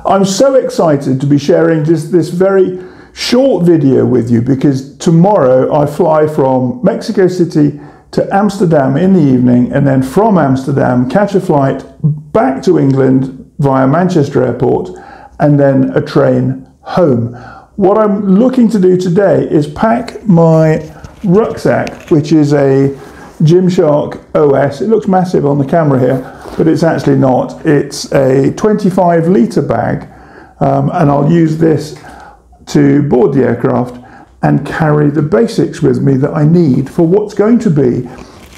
I'm so excited to be sharing just this very short video with you because tomorrow I fly from Mexico City to Amsterdam in the evening, and then from Amsterdam catch a flight back to England via Manchester Airport and then a train home. What I'm looking to do today is pack my rucksack, which is a Gymshark OS. It looks massive on the camera here, but it's actually not. It's a 25-litre bag, and I'll use this to board the aircraft and carry the basics with me that I need for what's going to be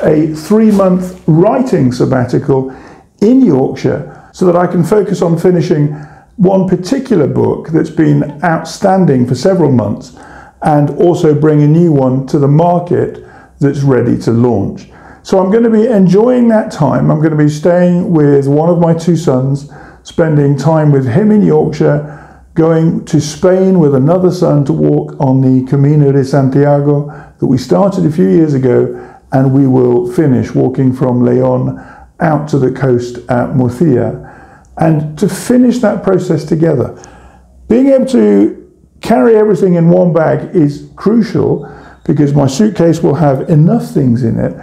a 3-month writing sabbatical in Yorkshire, so that I can focus on finishing one particular book that's been outstanding for several months, and also bring a new one to the market that's ready to launch. So I'm going to be enjoying that time. I'm going to be staying with one of my 2 sons, spending time with him in Yorkshire, going to Spain with another son to walk on the Camino de Santiago that we started a few years ago, and we will finish walking from Leon out to the coast at Murxia, and to finish that process together. Being able to carry everything in one bag is crucial because my suitcase will have enough things in it.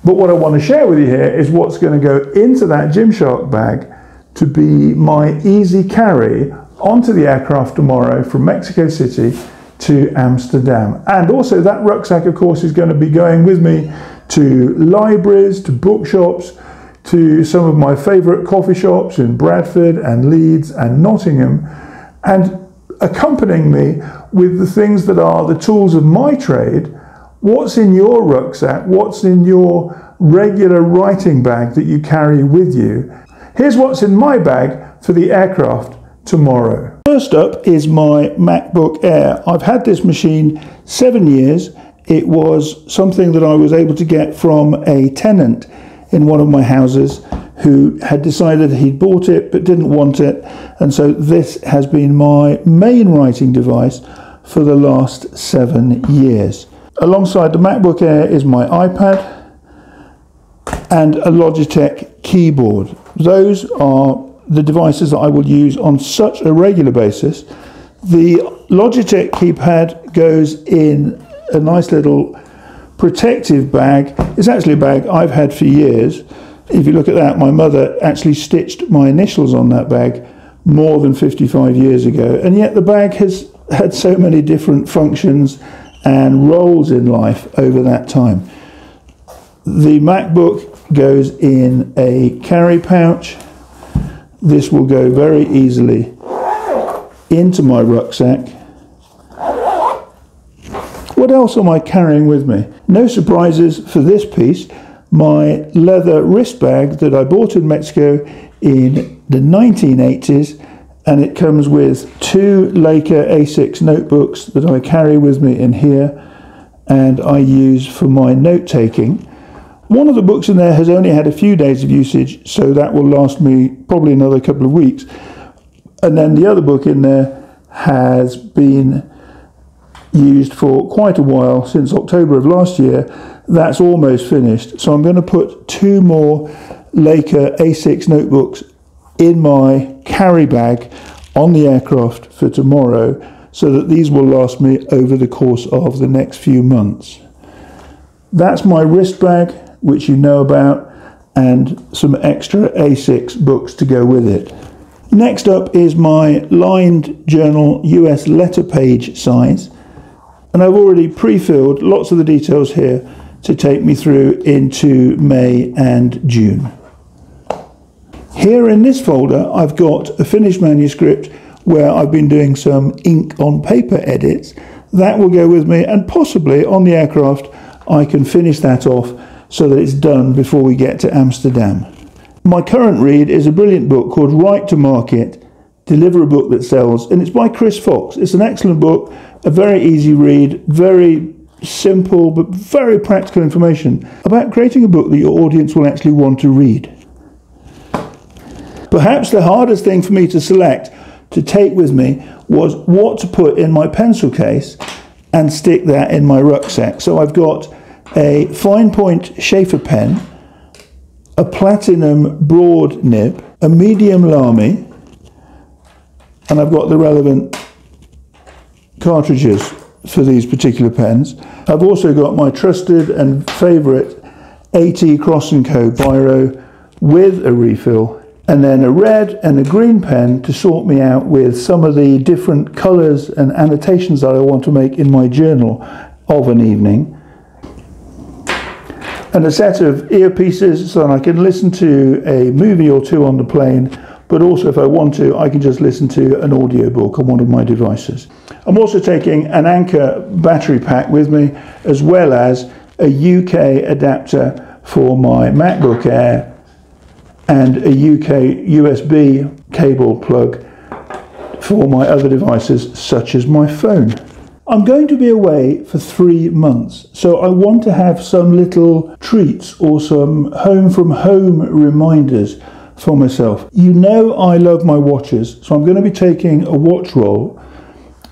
But what I want to share with you here is what's going to go into that Gymshark bag to be my easy carry onto the aircraft tomorrow from Mexico City to Amsterdam. And also that rucksack, of course, is going to be going with me to libraries, to bookshops, to some of my favourite coffee shops in Bradford and Leeds and Nottingham, and accompanying me with the things that are the tools of my trade. What's in your rucksack? What's in your regular writing bag that you carry with you? Here's what's in my bag for the aircraft tomorrow. First up is my MacBook Air. I've had this machine 7 years. It was something that I was able to get from a tenant in one of my houses who had decided he'd bought it but didn't want it, and so this has been my main writing device for the last 7 years. Alongside the MacBook Air is my iPad and a Logitech keyboard. Those are the devices that I will use on such a regular basis. The Logitech keypad goes in a nice little protective bag. It's actually a bag I've had for years. If you look at that, my mother actually stitched my initials on that bag more than 55 years ago, and yet the bag has had so many different functions and roles in life over that time. The MacBook goes in a carry pouch. This will go very easily into my rucksack. What else am I carrying with me? No surprises for this piece. My leather wrist bag that I bought in Mexico in the 1980s, and it comes with 2 Leica A6 notebooks that I carry with me in here and I use for my note-taking. One of the books in there has only had a few days of usage, so that will last me probably another couple of weeks. And then the other book in there has been used for quite a while, since October of last year. That's almost finished, so I'm going to put 2 more Leica A6 notebooks in my carry bag on the aircraft for tomorrow, so that these will last me over the course of the next few months. That's my wrist bag, which you know about, and some extra A6 books to go with it. Next up is my lined journal, US letter page size, and I've already pre-filled lots of the details here to take me through into May and June. Here in this folder I've got a finished manuscript where I've been doing some ink on paper edits. That will go with me, and possibly on the aircraft I can finish that off so that it's done before we get to Amsterdam. My current read is a brilliant book called Write to Market, Deliver a Book That Sells, and it's by Chris Fox. It's an excellent book, a very easy read, very simple but very practical information about creating a book that your audience will actually want to read. Perhaps the hardest thing for me to select to take with me was what to put in my pencil case and stick that in my rucksack. So I've got a fine point Schaefer pen, a platinum broad nib, a medium Lamy, and I've got the relevant cartridges for these particular pens. I've also got my trusted and favourite AT Cross & Co biro with a refill, and then a red and a green pen to sort me out with some of the different colours and annotations that I want to make in my journal of an evening, and a set of earpieces so that I can listen to a movie or two on the plane, but also if I want to, I can just listen to an audiobook on one of my devices. I'm also taking an Anker battery pack with me, as well as a UK adapter for my MacBook Air and a UK USB cable plug for my other devices, such as my phone. I'm going to be away for 3 months, so I want to have some little treats or some home from home reminders for myself. You know I love my watches, so I'm going to be taking a watch roll,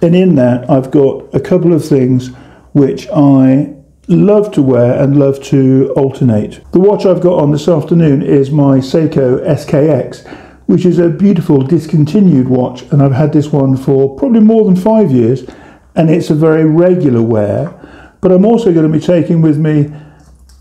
and in that I've got a couple of things which I love to wear and love to alternate. The watch I've got on this afternoon is my Seiko SKX, which is a beautiful discontinued watch, and I've had this one for probably more than 5 years, and it's a very regular wear. But I'm also going to be taking with me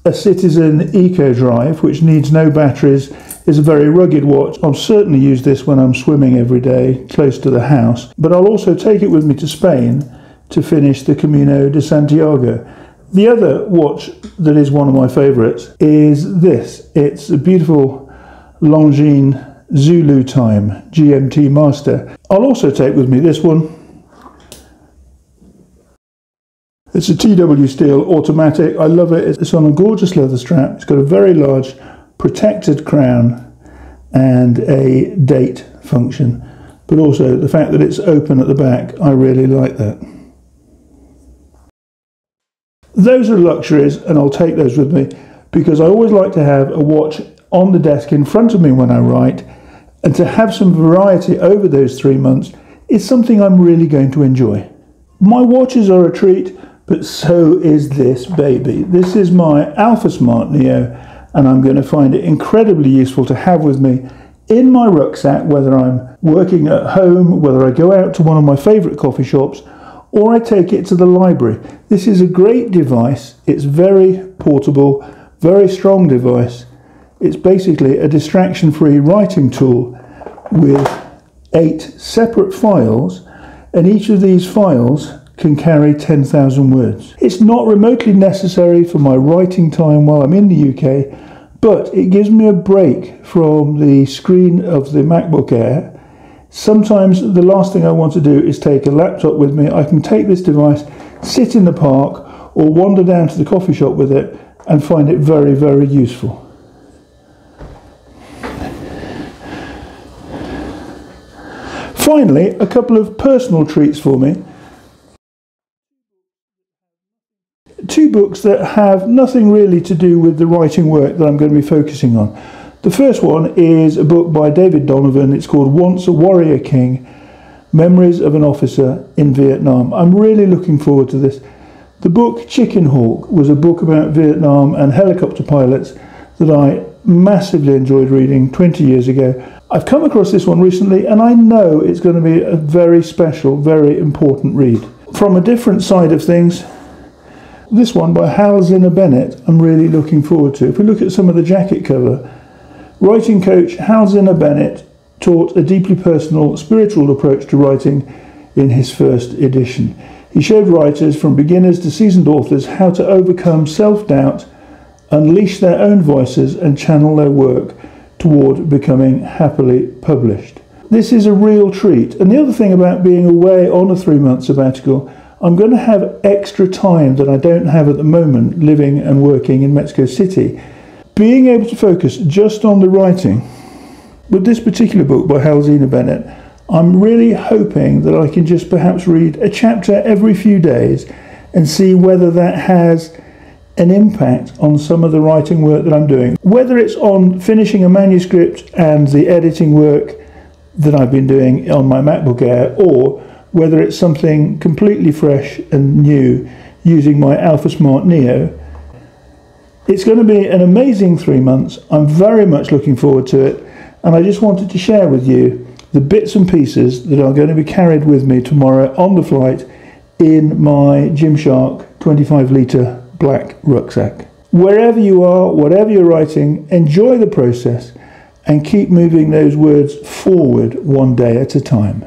a Citizen Eco Drive, which needs no batteries, is a very rugged watch. I'll certainly use this when I'm swimming every day close to the house, but I'll also take it with me to Spain to finish the Camino de Santiago. The other watch that is one of my favourites is this. It's a beautiful Longines Zulu Time GMT Master. I'll also take with me this one. It's a TW Steel automatic. I love it. It's on a gorgeous leather strap. It's got a very large protected crown and a date function, but also the fact that it's open at the back, I really like that. Those are luxuries, and I'll take those with me because I always like to have a watch on the desk in front of me when I write, and to have some variety over those 3 months is something I'm really going to enjoy. My watches are a treat, but so is this baby. This is my Alphasmart Neo, and I'm going to find it incredibly useful to have with me in my rucksack, whether I'm working at home, whether I go out to one of my favourite coffee shops, or I take it to the library. This is a great device. It's very portable, very strong device. It's basically a distraction-free writing tool with 8 separate files, and each of these files can carry 10,000 words. It's not remotely necessary for my writing time while I'm in the UK, but it gives me a break from the screen of the MacBook Air. Sometimes the last thing I want to do is take a laptop with me. I can take this device, sit in the park, or wander down to the coffee shop with it and find it very, very useful. Finally, a couple of personal treats for me. 2 books that have nothing really to do with the writing work that I'm going to be focusing on. The first one is a book by David Donovan. It's called Once a Warrior King, Memories of an Officer in Vietnam. I'm really looking forward to this. The book Chicken Hawk was a book about Vietnam and helicopter pilots that I massively enjoyed reading 20 years ago. I've come across this one recently, and I know it's going to be a very special, very important read. From a different side of things, this one by Zina Bennett I'm really looking forward to. If we look at some of the jacket cover, writing coach Zina Bennett taught a deeply personal, spiritual approach to writing in his first edition. He showed writers from beginners to seasoned authors how to overcome self-doubt, unleash their own voices, and channel their work toward becoming happily published. This is a real treat. And the other thing about being away on a 3-month sabbatical, I'm going to have extra time that I don't have at the moment living and working in Mexico City. Being able to focus just on the writing. With this particular book by Zina Bennett, I'm really hoping that I can just perhaps read a chapter every few days and see whether that has an impact on some of the writing work that I'm doing. Whether it's on finishing a manuscript and the editing work that I've been doing on my MacBook Air, or whether it's something completely fresh and new using my Alphasmart Neo. It's going to be an amazing 3 months. I'm very much looking forward to it, and I just wanted to share with you the bits and pieces that are going to be carried with me tomorrow on the flight in my Gymshark 25 litre black rucksack. Wherever you are, whatever you're writing, enjoy the process and keep moving those words forward one day at a time.